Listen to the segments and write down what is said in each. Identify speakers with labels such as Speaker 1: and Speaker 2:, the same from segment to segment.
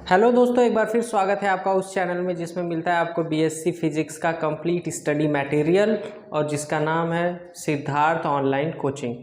Speaker 1: Hello दोस्तों, एक बार फिर स्वागत है आपका उस चैनल में जिसमें मिलता है आपको बीएससी फिजिक्स का कंप्लीट स्टडी मटेरियल और जिसका नाम है सिद्धार्थ ऑनलाइन कोचिंग।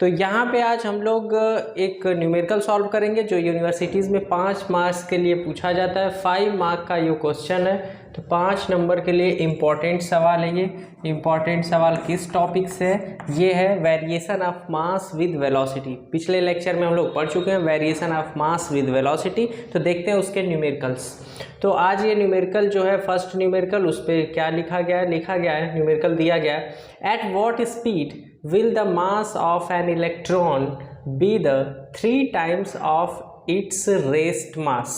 Speaker 1: तो यहाँ पे आज हम लोग एक न्यूमेरिकल सॉल्व करेंगे जो यूनिवर्सिटीज़ में 5 मार्क्स के लिए पूछा जाता है। 5 मार्क का ये क्वेश्चन है, तो 5 नंबर के लिए इम्पॉर्टेंट सवाल है। ये इम्पॉर्टेंट सवाल किस टॉपिक से है? ये है variation of mass with velocity. पिछले लेक्चर में हम लोग पढ़ चुके हैं variation of mass with velocity, तो देखते हैं उसके न्यूमेरिकल्स। तो आज ये न्यूमेरिकल जो है फर्स्ट न्यूमेरिकल, उस पर क्या लिखा गया है न्यूमेरिकल दिया गया है, at what speed will the mass of an electron be the 3 times of its rest mass।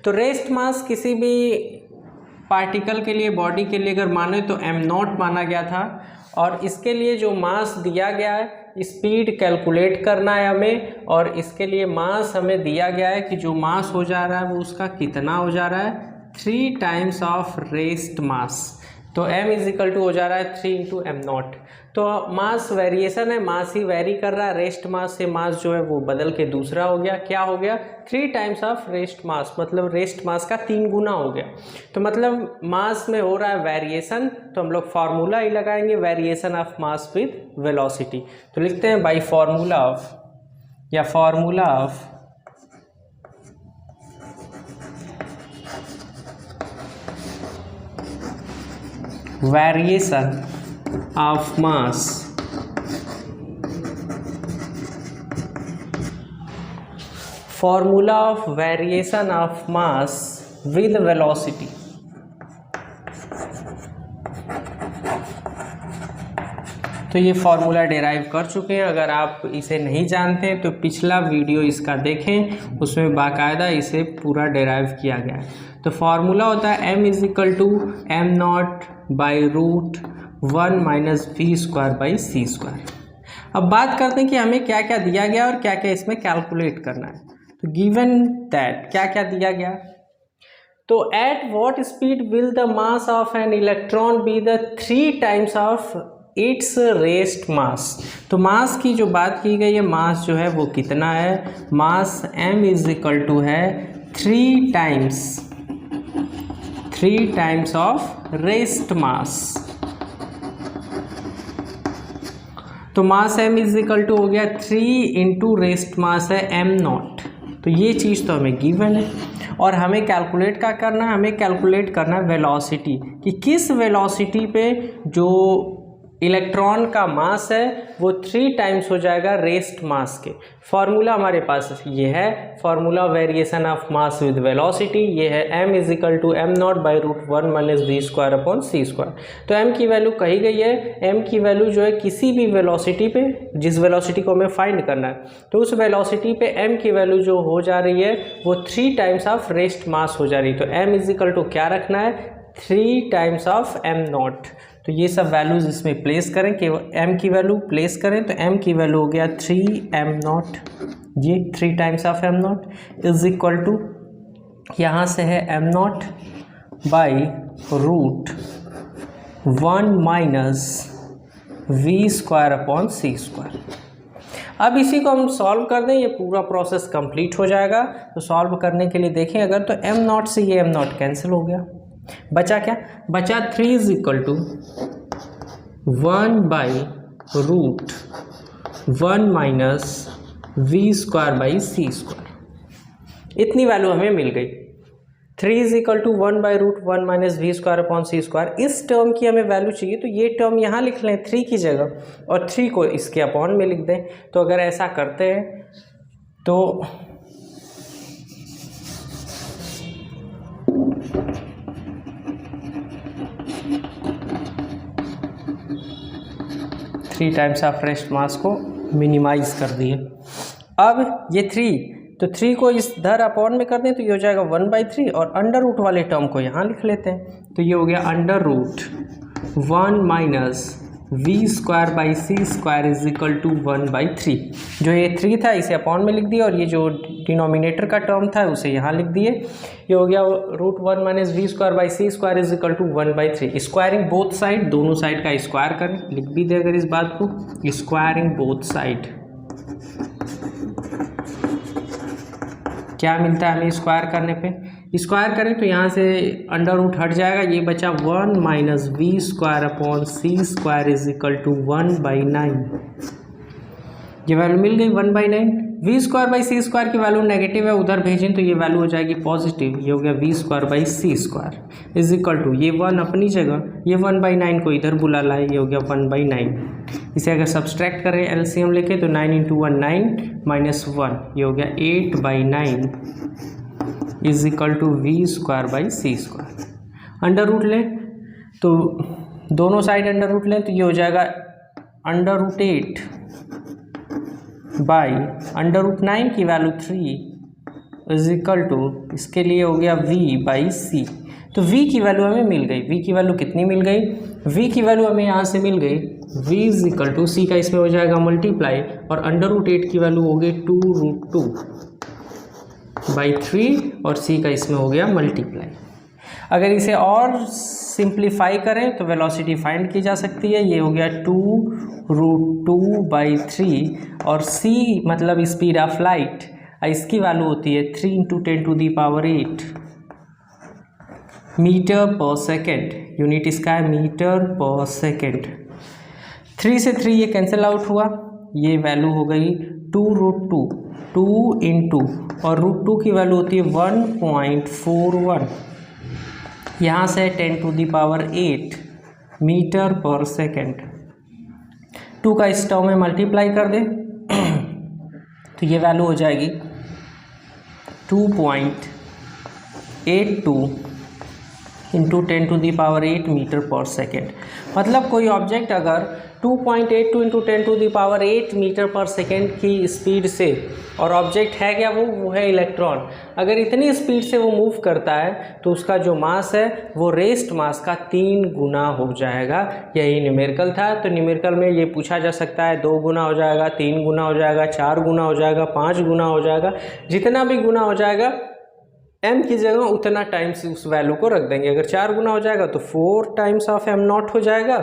Speaker 1: तो रेस्ट मास किसी भी पार्टिकल के लिए, बॉडी के लिए अगर माने तो m0 माना गया था, और इसके लिए जो मास दिया गया है, स्पीड कैलकुलेट करना है हमें, और इसके लिए मास हमें दिया गया है कि जो मास हो जा रहा है वो उसका कितना हो जा रहा है, 3 टाइम्स ऑफ रेस्ट मास। तो m इज इक्वल टू हो जा रहा है 3 इंटू m0। तो मास वेरिएशन है, मास ही वेरी कर रहा है। रेस्ट मास से मास जो है वो बदल के दूसरा हो गया, क्या हो गया, 3 टाइम्स ऑफ रेस्ट मास, मतलब रेस्ट मास का 3 गुना हो गया। तो मतलब मास में हो रहा है वेरिएशन, तो हम लोग फार्मूला ही लगाएंगे variation of mass with velocity. तो लिखते हैं by formula of variation of mass formula of variation of mass with velocity। तो ये फॉर्मूला डेराइव कर चुके हैं। अगर आप इसे नहीं जानते हैं तो पिछला वीडियो इसका देखें, उसमें बाकायदा इसे पूरा डेराइव किया गया है। तो फॉर्मूला होता है m is equal to m0 by root 1 minus v square by c square. अब बात करते हैं कि हमें क्या क्या दिया गया और क्या क्या इसमें कैलकुलेट करना है। तो गिवन दैट क्या क्या दिया गया, तो at what speed will the mass of an electron be the 3 times of its rest mass. तो मास की जो बात की गई है, मास जो है वो कितना है, मास m इज इक्वल टू है 3 टाइम्स ऑफ रेस्ट मास। तो मास m इज इक्वल टू हो गया 3 इंटू रेस्ट मास है m0। तो ये चीज़ तो हमें गिवन है, और हमें कैलकुलेट क्या करना है, हमें कैलकुलेट करना है वेलोसिटी, कि किस वेलोसिटी पे जो इलेक्ट्रॉन का मास है वो 3 टाइम्स हो जाएगा रेस्ट मास के। फॉर्मूला हमारे पास ये है, formula variation of mass with velocity, ये है m is equal to m0 by root 1 minus v square upon c square. तो m की वैल्यू कही गई है, m की वैल्यू जो है किसी भी वेलोसिटी पे, जिस वेलोसिटी को हमें फाइंड करना है, तो उस वेलोसिटी पे m की वैल्यू जो हो जा रही है वो 3 टाइम्स ऑफ रेस्ट मास हो जा रही है। तो m इज इक्वल टू क्या रखना है, 3 टाइम्स ऑफ m0। तो ये सब वैल्यूज इसमें प्लेस करें, कि m की वैल्यू प्लेस करें, तो m की वैल्यू हो गया 3m0, ये 3 times of m0 is equal to, यहाँ से है m0 by root 1 minus v square upon c square. अब इसी को हम सॉल्व कर दें, ये पूरा प्रोसेस कंप्लीट हो जाएगा। तो सॉल्व करने के लिए देखें अगर, तो m0 से ये m0 कैंसिल हो गया, बचा क्या, बचा 3 is equal to 1 by root 1 minus v square by c square. इतनी वैल्यू हमें मिल गई। 3 is equal to 1 by root 1 minus v square upon c square. इस टर्म की हमें वैल्यू चाहिए, तो ये टर्म यहाँ लिख लें 3 की जगह, और 3 को इसके अपॉन में लिख दें। तो अगर ऐसा करते हैं तो three times of rest mass को मिनिमाइज कर दिए। अब ये 3, तो 3 को इस धर अपॉन में कर दें, तो ये हो जाएगा 1/3, और अंडर रूट वाले टर्म को यहाँ लिख लेते हैं। तो ये हो गया under root 1 minus v square by c square is equal to 1/3। जो ये 3 था इसे अपॉन में लिख दिया, और ये जो डिनोमिनेटर का टर्म था उसे यहाँ लिख दिए। ये हो गया root 1 minus v square by c square is equal to 1/3। Squaring both side, दोनों साइड का स्क्वायर करें, लिख भी दे अगर इस बात को, स्क्वायरिंग बोथ साइड। क्या मिलता है हमें स्क्वायर करने पे, स्क्वायर करें तो यहाँ से अंडर रूट हट जाएगा, ये बचा 1 minus v square upon c square is equal to 1/9। ये वैल्यू मिल गई 1/9। V square by c square की वैल्यू नेगेटिव है, उधर भेजें तो ये वैल्यू हो जाएगी पॉजिटिव, ये हो गया v square by c square is equal to ये 1 अपनी जगह, ये 1/9 को इधर बुला लाए, ये हो गया 1/9। इसे अगर सब्सट्रैक्ट करें एलसीएम लेके तो 9 × 1 9 माइनस 1, ये हो गया 8/9 is equal to v square by c square. Under root लें तो दोनों साइड अंडर रूट लें तो ये हो जाएगा under root 8 by under root 9 की वैल्यू 3 इज इक्वल टू, इसके लिए हो गया v बाई सी। तो v की वैल्यू हमें मिल गई, v की वैल्यू कितनी मिल गई, v की वैल्यू हमें यहाँ से मिल गई v इज इक्वल टू सी का इसमें हो जाएगा मल्टीप्लाई, और अंडर रूट 8 की वैल्यू हो गई 2√2 बाई 3 और c का इसमें हो गया मल्टीप्लाई। अगर इसे और सिंप्लीफाई करें तो वेलोसिटी फाइंड की जा सकती है, ये हो गया 2√2 बाई 3 और c मतलब स्पीड ऑफ लाइट, इसकी वैल्यू होती है 3 × 10⁸ मीटर पर सेकेंड, यूनिट इसका है मीटर पर सेकेंड। 3 से 3 ये कैंसिल आउट हुआ, ये वैल्यू हो गई 2√2, 2 इंटू और √2 की वैल्यू होती है 1.41, यहाँ से 10⁸ मीटर पर सेकेंड। 2 का इस टर्म में मल्टीप्लाई कर दें तो ये वैल्यू हो जाएगी 2.82 इंटू 10⁸ मीटर पर सेकेंड। मतलब कोई ऑब्जेक्ट अगर 2.82 इंटू 10⁸ मीटर पर सेकेंड की स्पीड से, और ऑब्जेक्ट है क्या, वो है इलेक्ट्रॉन, अगर इतनी स्पीड से वो मूव करता है तो उसका जो मास है वो रेस्ट मास का 3 गुना हो जाएगा। यही न्यूमेरिकल था। तो न्यूमेरिकल में ये पूछा जा सकता है 2 गुना हो जाएगा, 3 गुना हो जाएगा, 4 गुना हो जाएगा, 5 गुना हो जाएगा, जितना भी गुना हो जाएगा m की जगह उतना टाइम्स उस वैल्यू को रख देंगे। अगर 4 गुना हो जाएगा तो 4 टाइम्स ऑफ m0 हो जाएगा,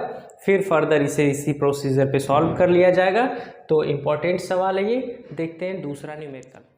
Speaker 1: फिर फर्दर इसे इसी प्रोसीजर पे सॉल्व कर लिया जाएगा। तो इम्पॉर्टेंट सवाल है ये, देखते हैं दूसरा न्यूमेरिकल।